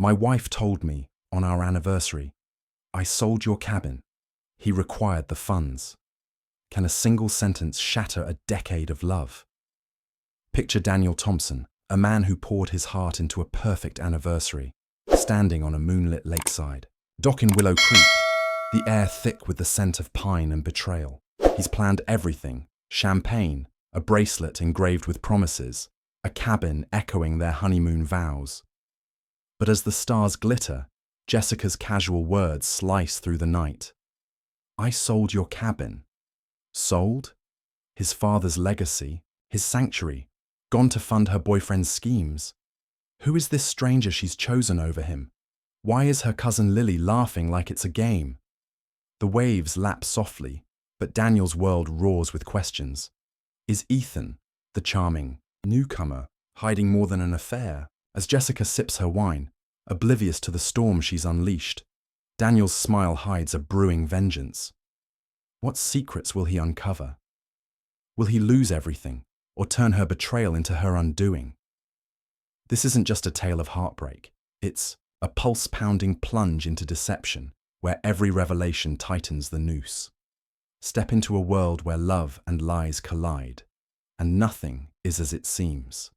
My wife told me, on our anniversary, I sold your cabin. He required the funds. Can a single sentence shatter a decade of love? Picture Daniel Thompson, a man who poured his heart into a perfect anniversary, standing on a moonlit lakeside. Dock in Willow Creek, the air thick with the scent of pine and betrayal. He's planned everything: champagne, a bracelet engraved with promises, a cabin echoing their honeymoon vows. But as the stars glitter, Jessica's casual words slice through the night. I sold your cabin. Sold? His father's legacy, his sanctuary, gone to fund her boyfriend's schemes. Who is this stranger she's chosen over him? Why is her cousin Lily laughing like it's a game? The waves lap softly, but Daniel's world roars with questions. Is Ethan, the charming newcomer, hiding more than an affair? As Jessica sips her wine, oblivious to the storm she's unleashed, Daniel's smile hides a brewing vengeance. What secrets will he uncover? Will he lose everything, or turn her betrayal into her undoing? This isn't just a tale of heartbreak. It's a pulse-pounding plunge into deception, where every revelation tightens the noose. Step into a world where love and lies collide, and nothing is as it seems.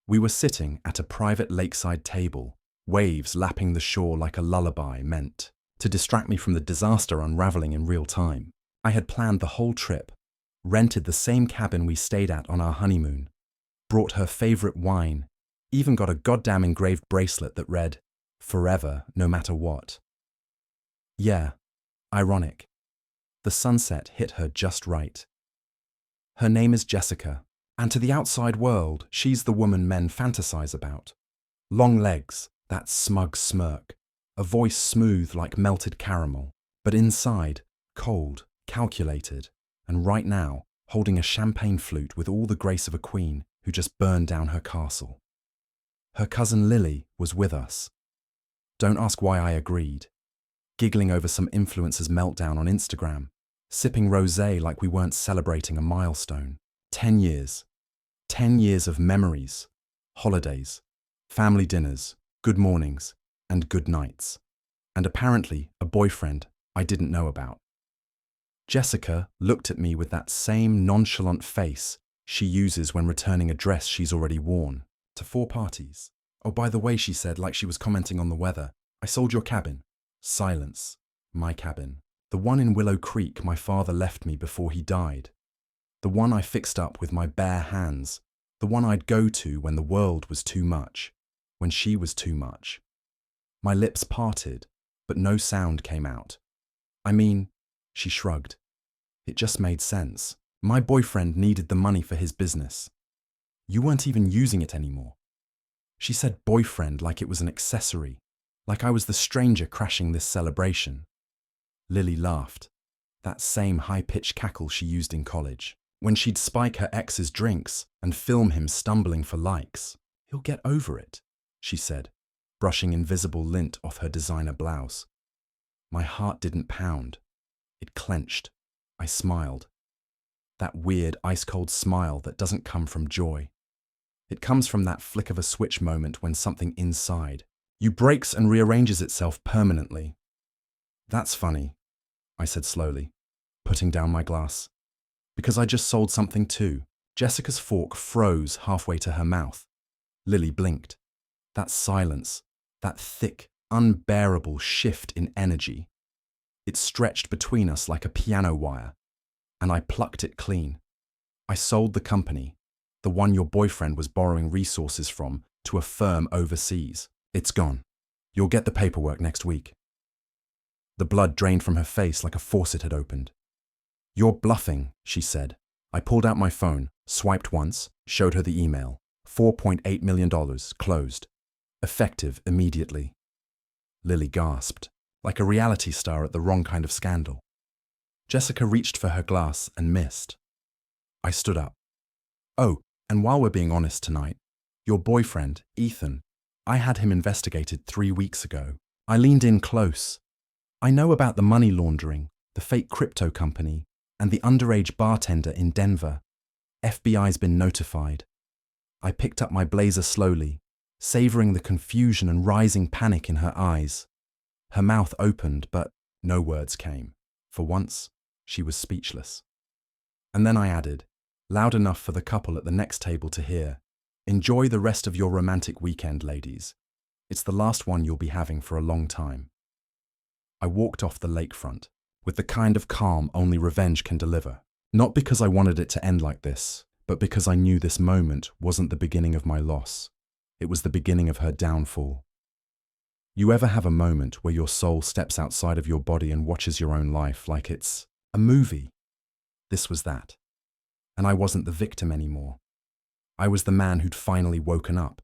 We were sitting at a private lakeside table, waves lapping the shore like a lullaby meant to distract me from the disaster unraveling in real time. I had planned the whole trip, rented the same cabin we stayed at on our honeymoon, brought her favorite wine, even got a goddamn engraved bracelet that read, "Forever, no matter what." Yeah, ironic. The sunset hit her just right. Her name is Jessica, and to the outside world, she's the woman men fantasize about. Long legs, that smug smirk, a voice smooth like melted caramel, but inside, cold, calculated, and right now, holding a champagne flute with all the grace of a queen who just burned down her castle. Her cousin Lily was with us. Don't ask why I agreed. Giggling over some influencer's meltdown on Instagram, sipping rosé like we weren't celebrating a milestone. 10 years. 10 years of memories, holidays, family dinners, good mornings, and good nights. And apparently a boyfriend I didn't know about. Jessica looked at me with that same nonchalant face she uses when returning a dress she's already worn to 4 parties. Oh, by the way, she said, like she was commenting on the weather, I sold your cabin. Silence. My cabin. The one in Willow Creek my father left me before he died. The one I fixed up with my bare hands. The one I'd go to when the world was too much. When she was too much. My lips parted, but no sound came out. I mean, she shrugged. It just made sense. My boyfriend needed the money for his business. You weren't even using it anymore. She said boyfriend like it was an accessory, like I was the stranger crashing this celebration. Lily laughed, that same high-pitched cackle she used in college, when she'd spike her ex's drinks and film him stumbling for likes. He'll get over it, she said, brushing invisible lint off her designer blouse. My heart didn't pound. It clenched. I smiled. That weird, ice-cold smile that doesn't come from joy. It comes from that flick of a switch moment when something inside you breaks and rearranges itself permanently. That's funny, I said slowly, putting down my glass. Because I just sold something too. Jessica's fork froze halfway to her mouth. Lily blinked. That silence, that thick, unbearable shift in energy. It stretched between us like a piano wire, and I plucked it clean. I sold the company, the one your boyfriend was borrowing resources from, to a firm overseas. It's gone. You'll get the paperwork next week. The blood drained from her face like a faucet had opened. You're bluffing, she said. I pulled out my phone, swiped once, showed her the email. $4.8 million, closed. Effective immediately. Lily gasped, like a reality star at the wrong kind of scandal. Jessica reached for her glass and missed. I stood up. Oh, and while we're being honest tonight, your boyfriend, Ethan, I had him investigated 3 weeks ago. I leaned in close. I know about the money laundering, the fake crypto company, and the underage bartender in Denver. FBI's been notified. I picked up my blazer slowly, savoring the confusion and rising panic in her eyes. Her mouth opened, but no words came. For once, she was speechless. And then I added, loud enough for the couple at the next table to hear, "Enjoy the rest of your romantic weekend, ladies. It's the last one you'll be having for a long time." I walked off the lakefront, with the kind of calm only revenge can deliver. Not because I wanted it to end like this, but because I knew this moment wasn't the beginning of my loss. It was the beginning of her downfall. You ever have a moment where your soul steps outside of your body and watches your own life like it's a movie? This was that. And I wasn't the victim anymore. I was the man who'd finally woken up.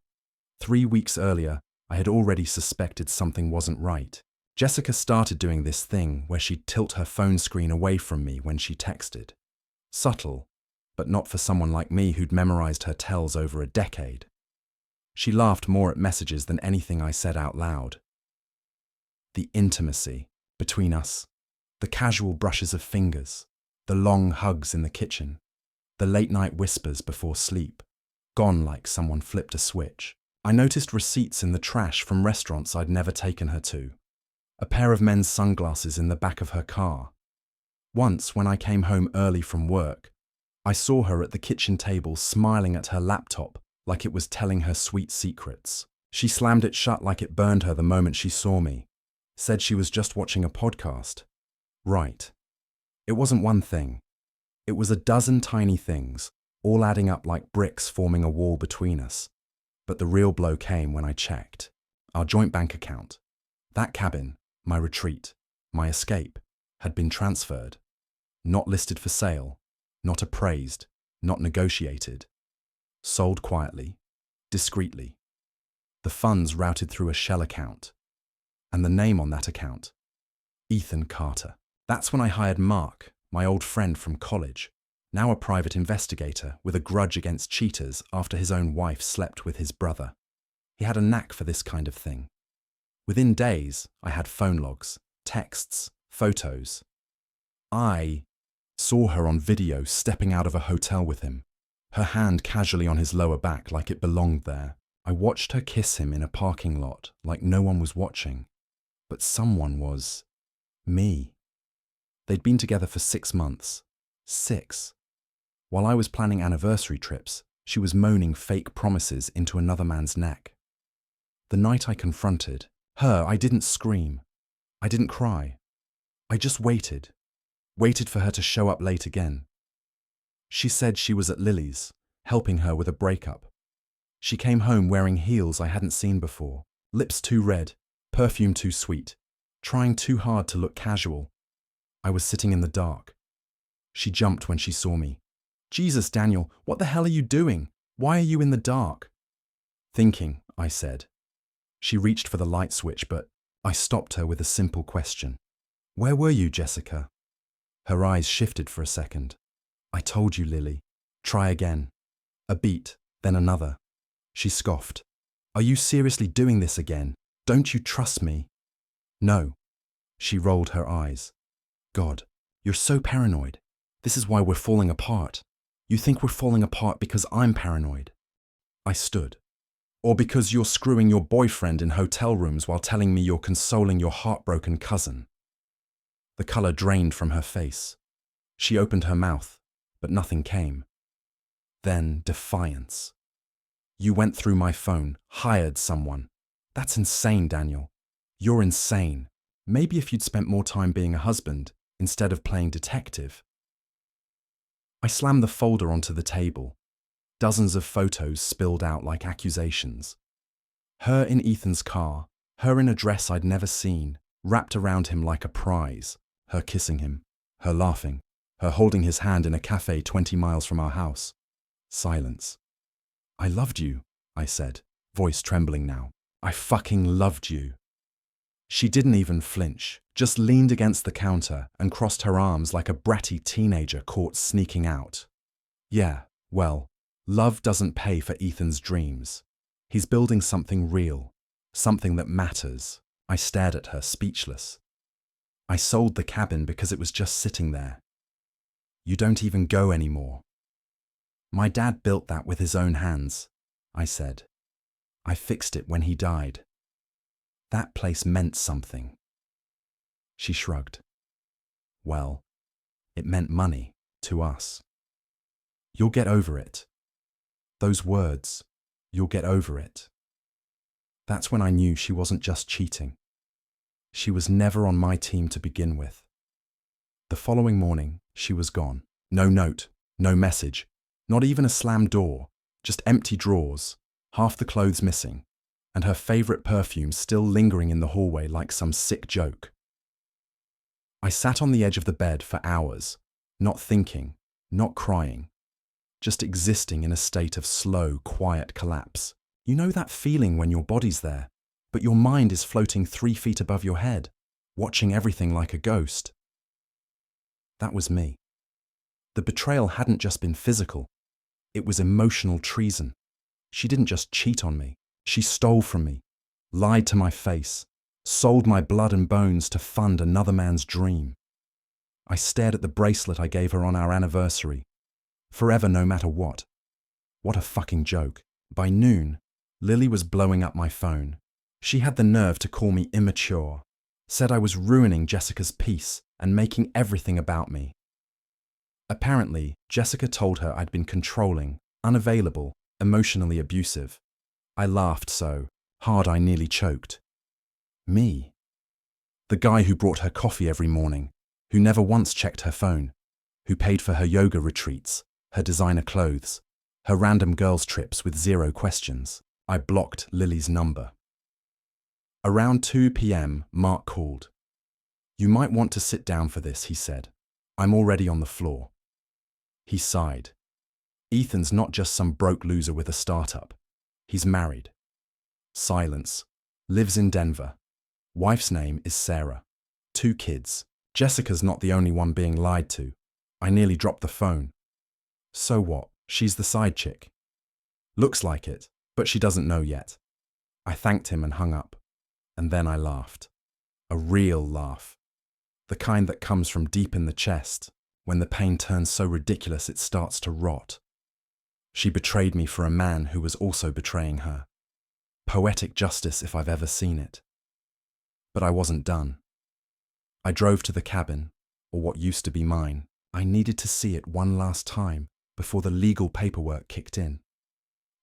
3 weeks earlier, I had already suspected something wasn't right. Jessica started doing this thing where she'd tilt her phone screen away from me when she texted. Subtle, but not for someone like me who'd memorized her tells over a decade. She laughed more at messages than anything I said out loud. The intimacy between us, the casual brushes of fingers, the long hugs in the kitchen, the late-night whispers before sleep, gone like someone flipped a switch. I noticed receipts in the trash from restaurants I'd never taken her to. A pair of men's sunglasses in the back of her car. Once, when I came home early from work, I saw her at the kitchen table smiling at her laptop like it was telling her sweet secrets. She slammed it shut like it burned her the moment she saw me. Said she was just watching a podcast. Right. It wasn't one thing. It was a dozen tiny things, all adding up like bricks forming a wall between us. But the real blow came when I checked. Our joint bank account. That cabin, my retreat, my escape, had been transferred. Not listed for sale, not appraised, not negotiated. Sold quietly, discreetly. The funds routed through a shell account. And the name on that account, Ethan Carter. That's when I hired Mark, my old friend from college, now a private investigator with a grudge against cheaters after his own wife slept with his brother. He had a knack for this kind of thing. Within days, I had phone logs, texts, photos. I saw her on video stepping out of a hotel with him, her hand casually on his lower back like it belonged there. I watched her kiss him in a parking lot like no one was watching. But someone was me. They'd been together for 6 months. 6. While I was planning anniversary trips, she was moaning fake promises into another man's neck. The night I confronted her, I didn't scream. I didn't cry. I just waited for her to show up late again. She said she was at Lily's, helping her with a breakup. She came home wearing heels I hadn't seen before, lips too red, perfume too sweet, trying too hard to look casual. I was sitting in the dark. She jumped when she saw me. "Jesus, Daniel, what the hell are you doing? Why are you in the dark?" "Thinking," I said. She reached for the light switch, but I stopped her with a simple question. "Where were you, Jessica?" Her eyes shifted for a second. "I told you, Lily. Try again." A beat, then another. She scoffed. "Are you seriously doing this again? Don't you trust me?" "No." She rolled her eyes. "God, you're so paranoid. This is why we're falling apart. You think we're falling apart because I'm paranoid." I stood. "Or because you're screwing your boyfriend in hotel rooms while telling me you're consoling your heartbroken cousin." The color drained from her face. She opened her mouth, but nothing came. Then defiance. "You went through my phone, hired someone. That's insane, Daniel. You're insane. Maybe if you'd spent more time being a husband instead of playing detective." I slammed the folder onto the table. Dozens of photos spilled out like accusations. Her in Ethan's car, her in a dress I'd never seen, wrapped around him like a prize, her kissing him, her laughing, her holding his hand in a cafe 20 miles from our house. Silence. "I loved you," I said, voice trembling now. "I fucking loved you." She didn't even flinch, just leaned against the counter and crossed her arms like a bratty teenager caught sneaking out. "Yeah, well, love doesn't pay for Ethan's dreams. He's building something real, something that matters." I stared at her, speechless. "I sold the cabin because it was just sitting there. You don't even go anymore." "My dad built that with his own hands," I said. I fixed it when he died. That place meant something. She shrugged. Well, it meant money to us. You'll get over it. Those words, you'll get over it. That's when I knew she wasn't just cheating. She was never on my team to begin with. The following morning, she was gone. No note, no message, not even a slammed door, just empty drawers, half the clothes missing, and her favorite perfume still lingering in the hallway like some sick joke. I sat on the edge of the bed for hours, not thinking, not crying, just existing in a state of slow, quiet collapse. You know that feeling when your body's there, but your mind is floating 3 feet above your head, watching everything like a ghost? That was me. The betrayal hadn't just been physical, it was emotional treason. She didn't just cheat on me, she stole from me, lied to my face, sold my blood and bones to fund another man's dream. I stared at the bracelet I gave her on our anniversary. Forever no matter what. What a fucking joke. By noon, Lily was blowing up my phone. She had the nerve to call me immature, said I was ruining Jessica's peace and making everything about me. Apparently, Jessica told her I'd been controlling, unavailable, emotionally abusive. I laughed so hard I nearly choked. Me? The guy who brought her coffee every morning, who never once checked her phone, who paid for her yoga retreats, her designer clothes, her random girls' trips with 0 questions. I blocked Lily's number. Around 2 p.m, Mark called. You might want to sit down for this, he said. I'm already on the floor. He sighed. Ethan's not just some broke loser with a startup. He's married. Silence. Lives in Denver. Wife's name is Sarah. 2 kids. Jessica's not the only one being lied to. I nearly dropped the phone. So what? She's the side chick. Looks like it, but she doesn't know yet. I thanked him and hung up. And then I laughed. A real laugh. The kind that comes from deep in the chest, when the pain turns so ridiculous it starts to rot. She betrayed me for a man who was also betraying her. Poetic justice if I've ever seen it. But I wasn't done. I drove to the cabin, or what used to be mine. I needed to see it one last time before the legal paperwork kicked in.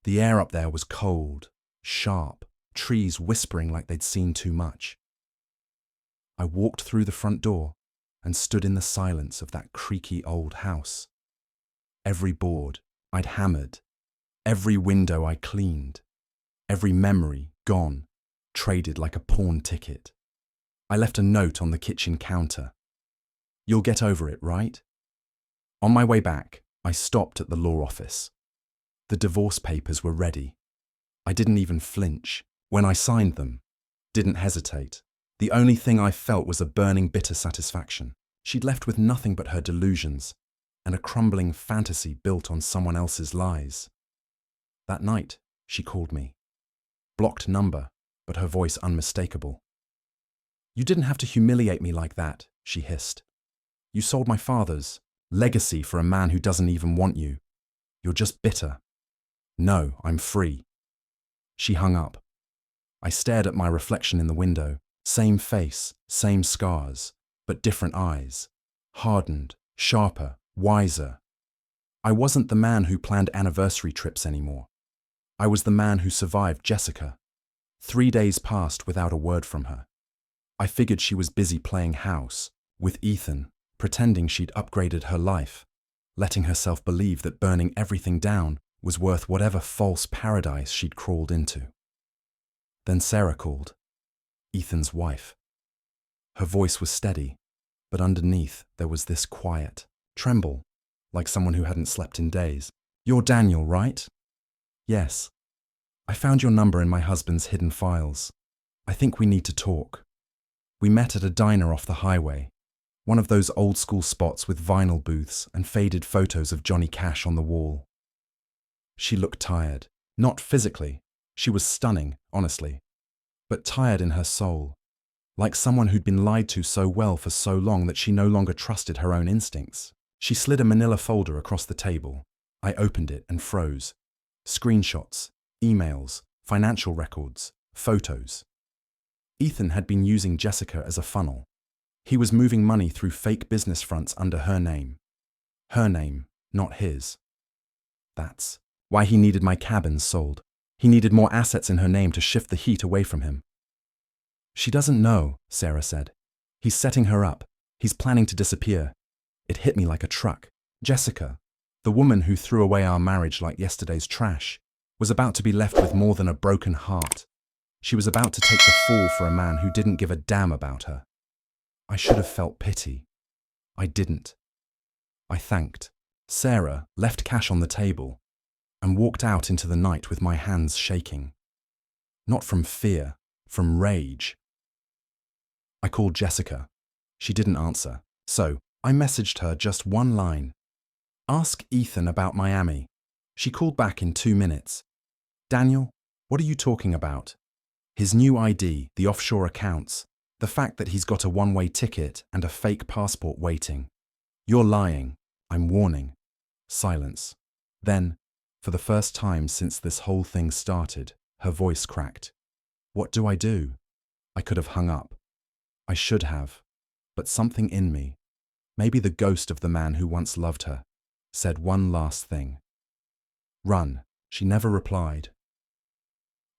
The air up there was cold, sharp, trees whispering like they'd seen too much. I walked through the front door and stood in the silence of that creaky old house. Every board I'd hammered, every window I cleaned, every memory gone, traded like a pawn ticket. I left a note on the kitchen counter. You'll get over it, right? On my way back, I stopped at the law office. The divorce papers were ready. I didn't even flinch. When I signed them, didn't hesitate. The only thing I felt was a burning bitter satisfaction. She'd left with nothing but her delusions and a crumbling fantasy built on someone else's lies. That night, she called me. Blocked number, but her voice unmistakable. You didn't have to humiliate me like that, she hissed. You sold my father's legacy for a man who doesn't even want you. You're just bitter. No, I'm free. She hung up. I stared at my reflection in the window. Same face, same scars, but different eyes. Hardened, sharper, wiser. I wasn't the man who planned anniversary trips anymore. I was the man who survived Jessica. 3 days passed without a word from her. I figured she was busy playing house with Ethan, pretending she'd upgraded her life, letting herself believe that burning everything down was worth whatever false paradise she'd crawled into. Then Sarah called, Ethan's wife. Her voice was steady, but underneath there was this quiet tremble, like someone who hadn't slept in days. You're Daniel, right? Yes. I found your number in my husband's hidden files. I think we need to talk. We met at a diner off the highway, one of those old school spots with vinyl booths and faded photos of Johnny Cash on the wall. She looked tired, not physically. She was stunning, honestly, but tired in her soul, like someone who'd been lied to so well for so long that she no longer trusted her own instincts. She slid a manila folder across the table. I opened it and froze. Screenshots, emails, financial records, photos. Ethan had been using Jessica as a funnel. He was moving money through fake business fronts under her name. Her name, not his. That's why he needed my cabins sold. He needed more assets in her name to shift the heat away from him. She doesn't know, Sarah said. He's setting her up. He's planning to disappear. It hit me like a truck. Jessica, the woman who threw away our marriage like yesterday's trash, was about to be left with more than a broken heart. She was about to take the fall for a man who didn't give a damn about her. I should have felt pity. I didn't. I thanked. Sarah left cash on the table and walked out into the night with my hands shaking. Not from fear, from rage. I called Jessica. She didn't answer, so I messaged her just one line. Ask Ethan about Miami. She called back in 2 minutes. Daniel, what are you talking about? His new ID, the offshore accounts, the fact that he's got a one-way ticket and a fake passport waiting. You're lying. I'm warning. Silence. Then, for the first time since this whole thing started, her voice cracked. What do I do? I could have hung up. I should have. But something in me, maybe the ghost of the man who once loved her, said one last thing. Run. She never replied.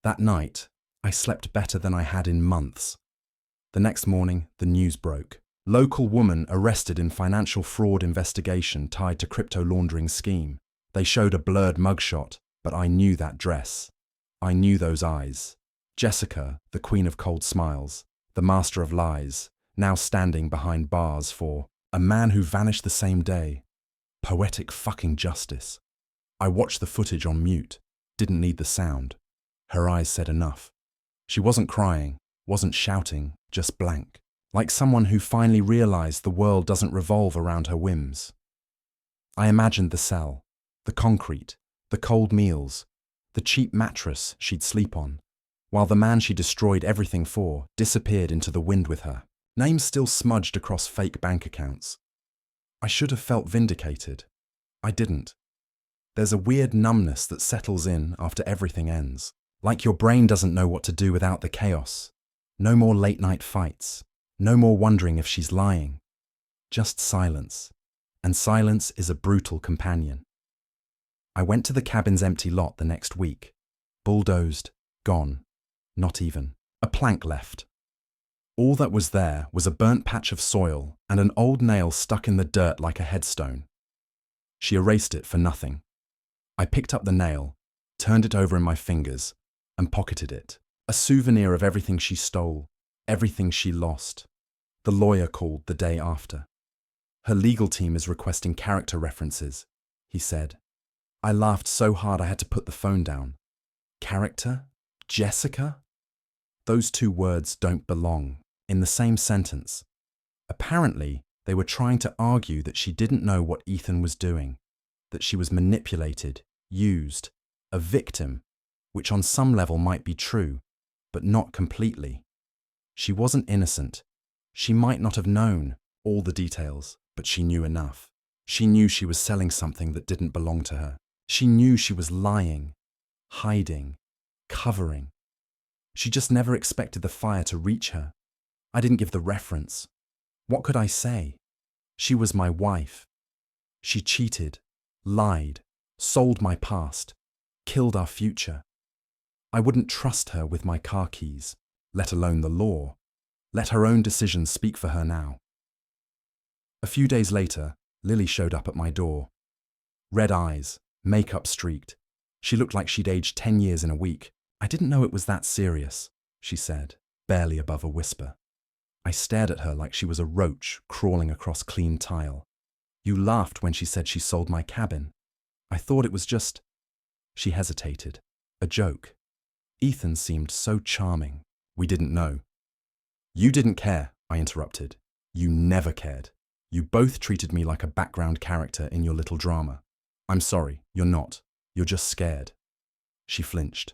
That night, I slept better than I had in months. The next morning, the news broke. Local woman arrested in financial fraud investigation tied to crypto laundering scheme. They showed a blurred mugshot, but I knew that dress. I knew those eyes. Jessica, the queen of cold smiles, the master of lies, now standing behind bars for a man who vanished the same day. Poetic fucking justice. I watched the footage on mute, didn't need the sound. Her eyes said enough. She wasn't crying, wasn't shouting, just blank. Like someone who finally realized the world doesn't revolve around her whims. I imagined the cell, the concrete, the cold meals, the cheap mattress she'd sleep on, while the man she destroyed everything for disappeared into the wind with her. Names still smudged across fake bank accounts. I should have felt vindicated. I didn't. There's a weird numbness that settles in after everything ends. Like your brain doesn't know what to do without the chaos. No more late-night fights. No more wondering if she's lying. Just silence. And silence is a brutal companion. I went to the cabin's empty lot the next week. Bulldozed. Gone. Not even a plank left. All that was there was a burnt patch of soil and an old nail stuck in the dirt like a headstone. She erased it for nothing. I picked up the nail, turned it over in my fingers, and pocketed it. A souvenir of everything she stole, everything she lost. The lawyer called the day after. Her legal team is requesting character references, he said. I laughed so hard I had to put the phone down. Character? Jessica? Those two words don't belong in the same sentence. Apparently, they were trying to argue that she didn't know what Ethan was doing, that she was manipulated, used, a victim, which on some level might be true, but not completely. She wasn't innocent. She might not have known all the details, but she knew enough. She knew she was selling something that didn't belong to her. She knew she was lying, hiding, covering. She just never expected the fire to reach her. I didn't give the reference. What could I say? She was my wife. She cheated, lied, sold my past, killed our future. I wouldn't trust her with my car keys, let alone the law. Let her own decisions speak for her now. A few days later, Lily showed up at my door. Red eyes, makeup streaked. She looked like she'd aged 10 years in a week. I didn't know it was that serious, she said, barely above a whisper. I stared at her like she was a roach crawling across clean tile. You laughed when she said she sold my cabin. I thought it was just... She hesitated. A joke. Ethan seemed so charming. We didn't know. You didn't care, I interrupted. You never cared. You both treated me like a background character in your little drama. I'm sorry, you're not. You're just scared. She flinched.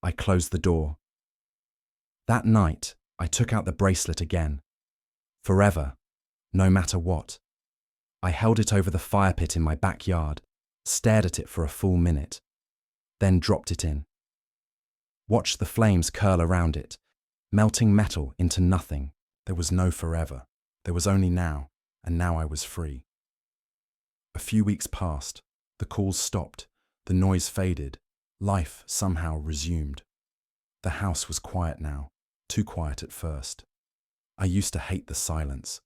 I closed the door. That night, I took out the bracelet again. Forever, no matter what. I held it over the fire pit in my backyard, stared at it for a full minute, then dropped it in. watched the flames curl around it, melting metal into nothing. There was no forever. There was only now, and now I was free. A few weeks passed. The calls stopped. The noise faded. Life somehow resumed. The house was quiet now, too quiet at first. I used to hate the silence.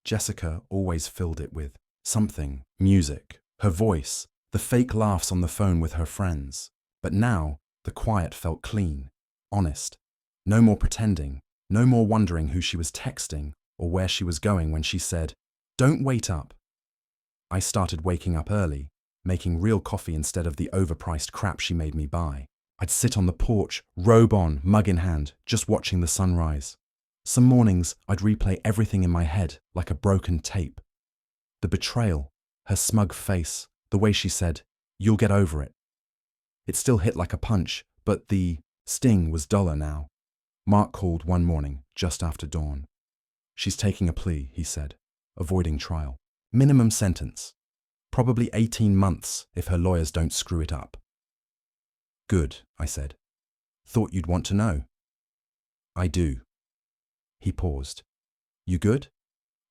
Jessica always filled it with something, music, her voice, the fake laughs on the phone with her friends. But now, the quiet felt clean, honest. No more pretending, no more wondering who she was texting or where she was going when she said, "Don't wait up." I started waking up early, making real coffee instead of the overpriced crap she made me buy. I'd sit on the porch, robe on, mug in hand, just watching the sunrise. Some mornings, I'd replay everything in my head like a broken tape. The betrayal, her smug face, the way she said, "You'll get over it." It still hit like a punch, but the sting was duller now. Mark called one morning, just after dawn. "She's taking a plea," he said, avoiding trial. "Minimum sentence. Probably 18 months if her lawyers don't screw it up." "Good," I said. "Thought you'd want to know." "I do." He paused. "You good?"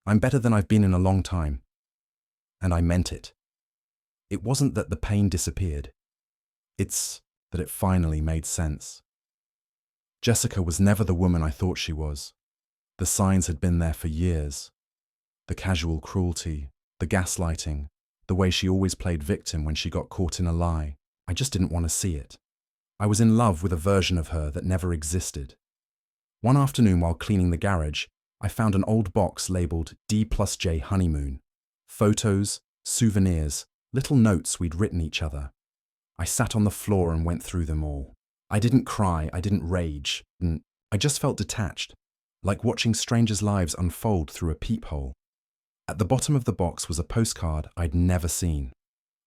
"I'm better than I've been in a long time." And I meant it. It wasn't that the pain disappeared. It's that it finally made sense. Jessica was never the woman I thought she was. The signs had been there for years. The casual cruelty, the gaslighting, the way she always played victim when she got caught in a lie. I just didn't want to see it. I was in love with a version of her that never existed. One afternoon while cleaning the garage, I found an old box labeled D+J Honeymoon. Photos, souvenirs, little notes we'd written each other. I sat on the floor and went through them all. I didn't cry, I didn't rage, I just felt detached, like watching strangers' lives unfold through a peephole. At the bottom of the box was a postcard I'd never seen.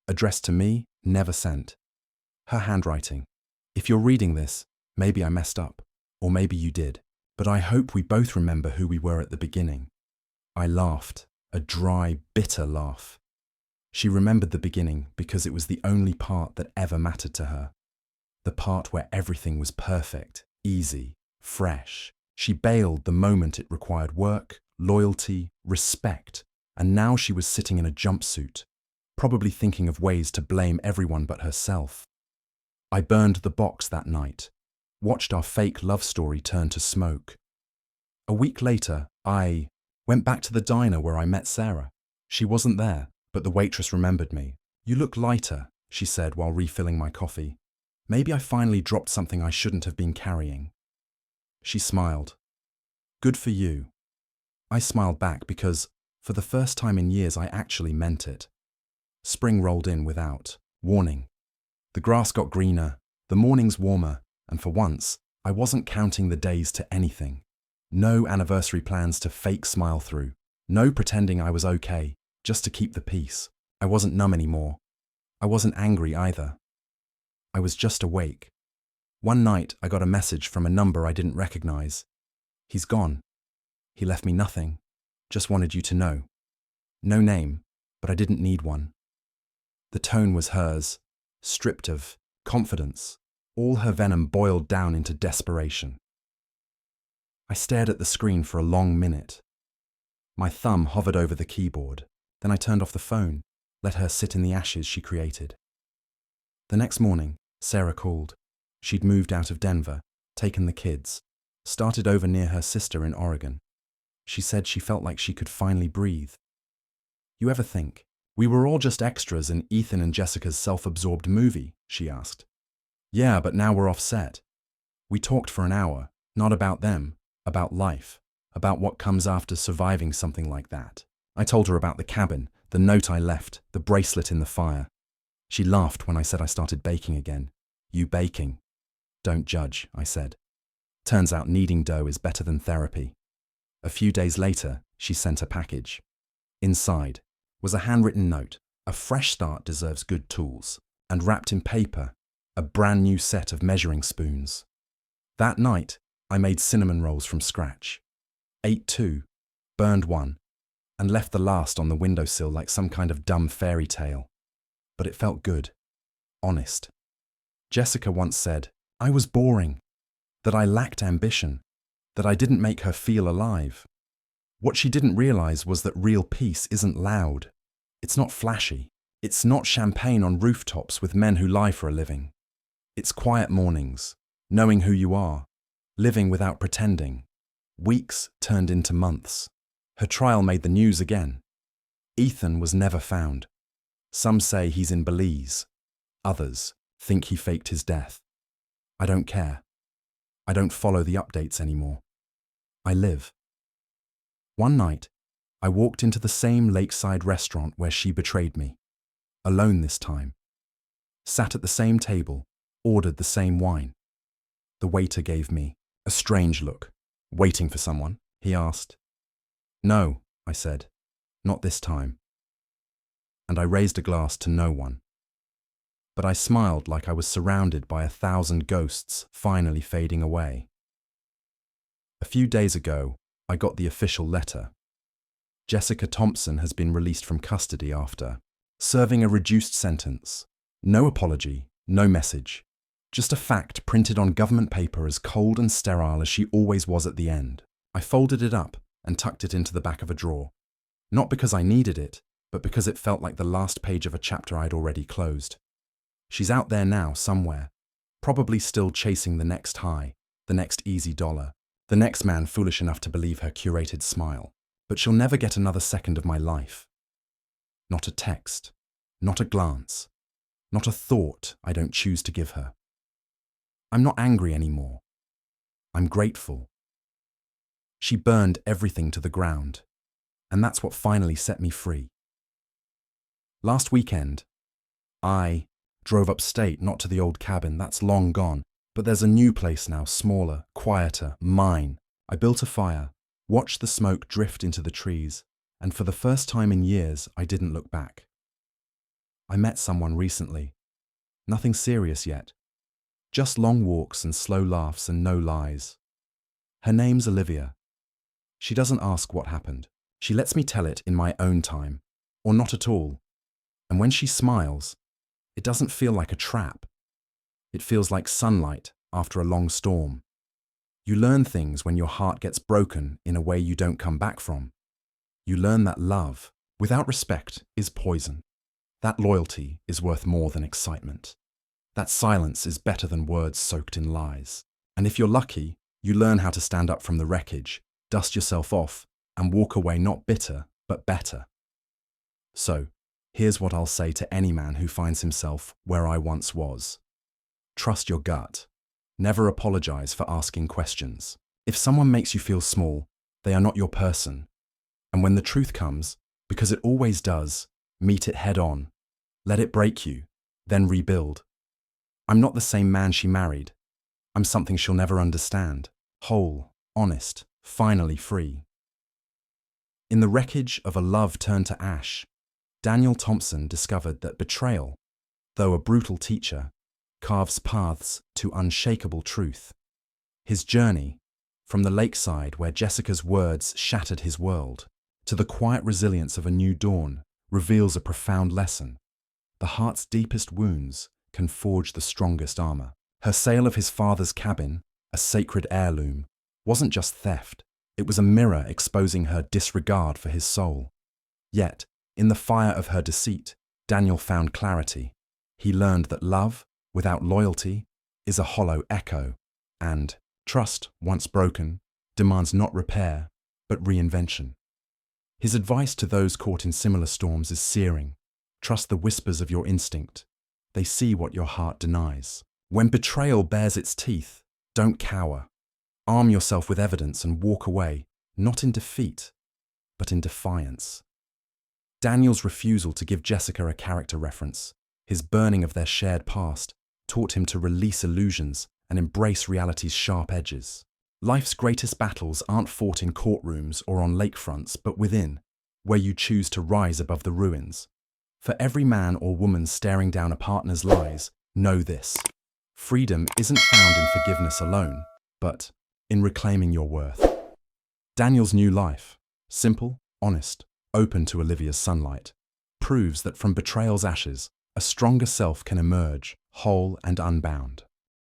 Addressed to me, never sent. Her handwriting. "If you're reading this, maybe I messed up, or maybe you did, but I hope we both remember who we were at the beginning." I laughed, a dry, bitter laugh. She remembered the beginning because it was the only part that ever mattered to her. The part where everything was perfect, easy, fresh. She bailed the moment it required work, loyalty, respect, and now she was sitting in a jumpsuit, probably thinking of ways to blame everyone but herself. I burned the box that night, watched our fake love story turn to smoke. A week later, I went back to the diner where I met Sarah. She wasn't there, but the waitress remembered me. "You look lighter," she said while refilling my coffee. "Maybe I finally dropped something I shouldn't have been carrying." She smiled. "Good for you." I smiled back because, for the first time in years, I actually meant it. Spring rolled in without warning. The grass got greener, the mornings warmer, and for once, I wasn't counting the days to anything. No anniversary plans to fake smile through. No pretending I was okay, just to keep the peace. I wasn't numb anymore. I wasn't angry either. I was just awake. One night, I got a message from a number I didn't recognize. "He's gone. He left me nothing. Just wanted you to know." No name, but I didn't need one. The tone was hers, stripped of confidence. All her venom boiled down into desperation. I stared at the screen for a long minute. My thumb hovered over the keyboard. Then I turned off the phone, let her sit in the ashes she created. The next morning, Sarah called. She'd moved out of Denver, taken the kids, started over near her sister in Oregon. She said she felt like she could finally breathe. "You ever think, we were all just extras in Ethan and Jessica's self-absorbed movie?" she asked. "Yeah, but now we're off set. We talked for an hour, not about them, about life, about what comes after surviving something like that." I told her about the cabin, the note I left, the bracelet in the fire. She laughed when I said I started baking again. "You baking?" "Don't judge," I said. Turns out kneading dough is better than therapy. A few days later, she sent a package. Inside was a handwritten note. "A fresh start deserves good tools," and wrapped in paper, a brand new set of measuring spoons. That night, I made cinnamon rolls from scratch. Ate 2, burned 1, and left the last on the windowsill like some kind of dumb fairy tale. But it felt good. Honest. Jessica once said, I was boring, that I lacked ambition, that I didn't make her feel alive. What she didn't realize was that real peace isn't loud. It's not flashy. It's not champagne on rooftops with men who lie for a living. It's quiet mornings, knowing who you are, living without pretending. Weeks turned into months. Her trial made the news again. Ethan was never found. Some say he's in Belize. Others think he faked his death. I don't care. I don't follow the updates anymore. I live. One night, I walked into the same lakeside restaurant where she betrayed me. Alone this time. Sat at the same table, ordered the same wine. The waiter gave me a strange look. Waiting for someone? He asked. No, I said. Not this time. And I raised a glass to no one. But I smiled like I was surrounded by 1,000 ghosts finally fading away. A few days ago, I got the official letter. Jessica Thompson has been released from custody after serving a reduced sentence. No apology, no message. Just a fact printed on government paper as cold and sterile as she always was at the end. I folded it up and tucked it into the back of a drawer. Not because I needed it, but because it felt like the last page of a chapter I'd already closed. She's out there now somewhere, probably still chasing the next high, the next easy dollar, the next man foolish enough to believe her curated smile. But she'll never get another second of my life. Not a text, not a glance, not a thought I don't choose to give her. I'm not angry anymore. I'm grateful. She burned everything to the ground, and that's what finally set me free. Last weekend, I drove upstate, not to the old cabin, that's long gone, but there's a new place now, smaller, quieter, mine. I built a fire, watched the smoke drift into the trees, and for the first time in years, I didn't look back. I met someone recently. Nothing serious yet. Just long walks and slow laughs and no lies. Her name's Olivia. She doesn't ask what happened. She lets me tell it in my own time, or not at all. And when she smiles, it doesn't feel like a trap. It feels like sunlight after a long storm. You learn things when your heart gets broken in a way you don't come back from. You learn that love, without respect, is poison. That loyalty is worth more than excitement. That silence is better than words soaked in lies. And if you're lucky, you learn how to stand up from the wreckage, dust yourself off, and walk away not bitter, but better. So, here's what I'll say to any man who finds himself where I once was. Trust your gut. Never apologize for asking questions. If someone makes you feel small, they are not your person. And when the truth comes, because it always does, meet it head on. Let it break you, then rebuild. I'm not the same man she married. I'm something she'll never understand. Whole, honest, finally free. In the wreckage of a love turned to ash, Daniel Thompson discovered that betrayal, though a brutal teacher, carves paths to unshakable truth. His journey, from the lakeside where Jessica's words shattered his world, to the quiet resilience of a new dawn, reveals a profound lesson. The heart's deepest wounds can forge the strongest armor. Her sale of his father's cabin, a sacred heirloom, wasn't just theft. It was a mirror exposing her disregard for his soul. Yet, in the fire of her deceit, Daniel found clarity. He learned that love, without loyalty, is a hollow echo, and trust, once broken, demands not repair, but reinvention. His advice to those caught in similar storms is searing. Trust the whispers of your instinct. They see what your heart denies. When betrayal bares its teeth, don't cower. Arm yourself with evidence and walk away, not in defeat, but in defiance. Daniel's refusal to give Jessica a character reference, his burning of their shared past, taught him to release illusions and embrace reality's sharp edges. Life's greatest battles aren't fought in courtrooms or on lakefronts, but within, where you choose to rise above the ruins. For every man or woman staring down a partner's lies, know this. Freedom isn't found in forgiveness alone, but in reclaiming your worth. Daniel's new life, simple, honest, open to Olivia's sunlight, proves that from betrayal's ashes, a stronger self can emerge, whole and unbound.